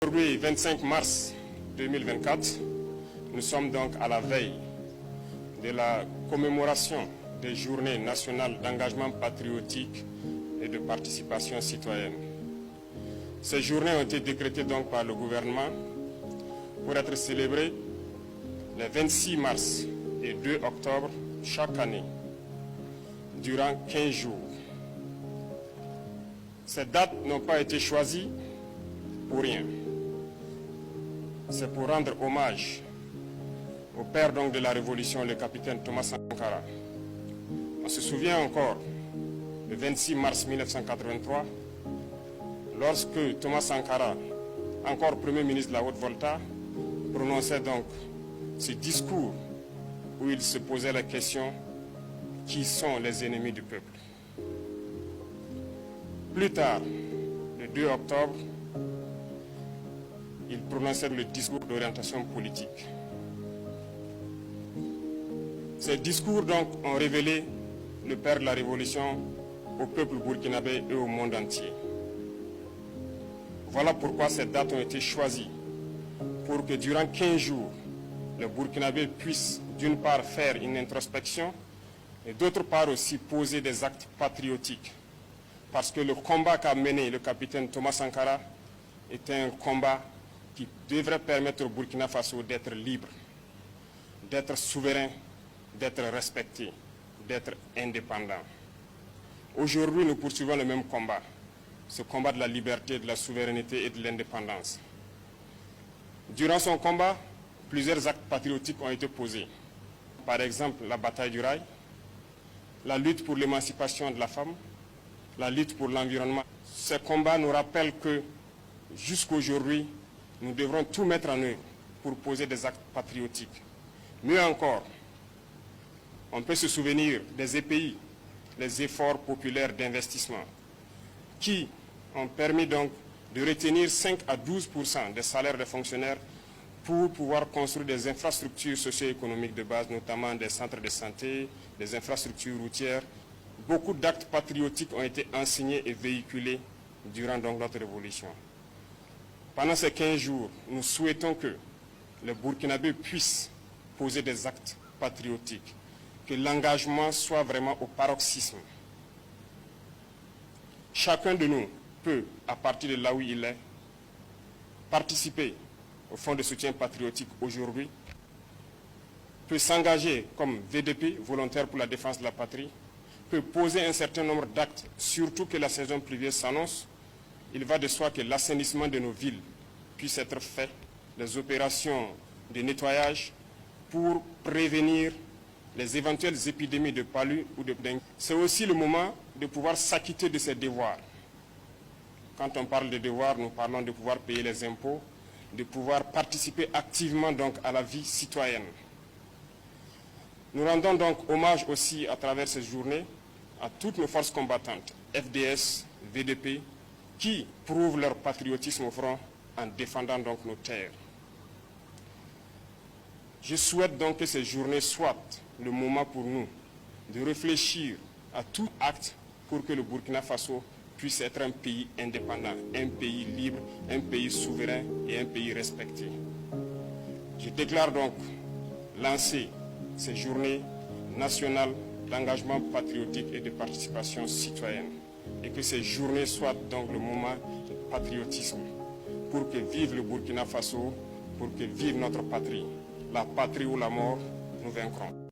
Aujourd'hui, 25 mars 2024, nous sommes donc à la veille de la commémoration des journées nationales d'engagement patriotique et de participation citoyenne. Ces journées ont été décrétées donc par le gouvernement pour être célébrées les 26 mars et 2 octobre chaque année, durant 15 jours. Ces dates n'ont pas été choisies pour rien. C'est pour rendre hommage au père donc de la Révolution, le capitaine Thomas Sankara. On se souvient encore, le 26 mars 1983, lorsque Thomas Sankara, encore Premier ministre de la Haute-Volta, prononçait donc ce discours où il se posait la question « Qui sont les ennemis du peuple ?» Plus tard, le 2 octobre, il prononçait le discours d'orientation politique. Ces discours donc ont révélé le père de la Révolution au peuple burkinabé et au monde entier. Voilà pourquoi ces dates ont été choisies, pour que durant 15 jours, les Burkinabés puissent d'une part faire une introspection et d'autre part aussi poser des actes patriotiques. Parce que le combat qu'a mené le capitaine Thomas Sankara était un combat qui devrait permettre au Burkina Faso d'être libre, d'être souverain, d'être respecté, d'être indépendant. Aujourd'hui, nous poursuivons le même combat, ce combat de la liberté, de la souveraineté et de l'indépendance. Durant son combat, plusieurs actes patriotiques ont été posés. Par exemple, la bataille du rail, la lutte pour l'émancipation de la femme, la lutte pour l'environnement. Ces combats nous rappellent que jusqu'aujourd'hui, nous devrons tout mettre en œuvre pour poser des actes patriotiques. Mieux encore, on peut se souvenir des EPI, les efforts populaires d'investissement, qui ont permis donc de retenir 5 à 12% des salaires des fonctionnaires pour pouvoir construire des infrastructures socio-économiques de base, notamment des centres de santé, des infrastructures routières. Beaucoup d'actes patriotiques ont été enseignés et véhiculés durant donc notre révolution. Pendant ces 15 jours, nous souhaitons que les Burkinabés puissent poser des actes patriotiques, que l'engagement soit vraiment au paroxysme. Chacun de nous peut, à partir de là où il est, participer au Fonds de soutien patriotique aujourd'hui, peut s'engager comme VDP, volontaire pour la défense de la patrie, peut poser un certain nombre d'actes, surtout que la saison pluvieuse s'annonce. Il va de soi que l'assainissement de nos villes puisse être fait, les opérations de nettoyage pour prévenir les éventuelles épidémies de palu ou de dengue. C'est aussi le moment de pouvoir s'acquitter de ses devoirs. Quand on parle de devoirs, nous parlons de pouvoir payer les impôts, de pouvoir participer activement donc à la vie citoyenne. Nous rendons donc hommage aussi à travers ces journées à toutes nos forces combattantes, FDS, VDP, qui prouvent leur patriotisme au front en défendant donc nos terres. Je souhaite donc que ces journées soient le moment pour nous de réfléchir à tout acte pour que le Burkina Faso puisse être un pays indépendant, un pays libre, un pays souverain et un pays respecté. Je déclare donc lancer ces journées nationales d'engagement patriotique et de participation citoyenne. Et que ces journées soient donc le moment de patriotisme pour que vive le Burkina Faso, pour que vive notre patrie. La patrie ou la mort, nous vaincrons.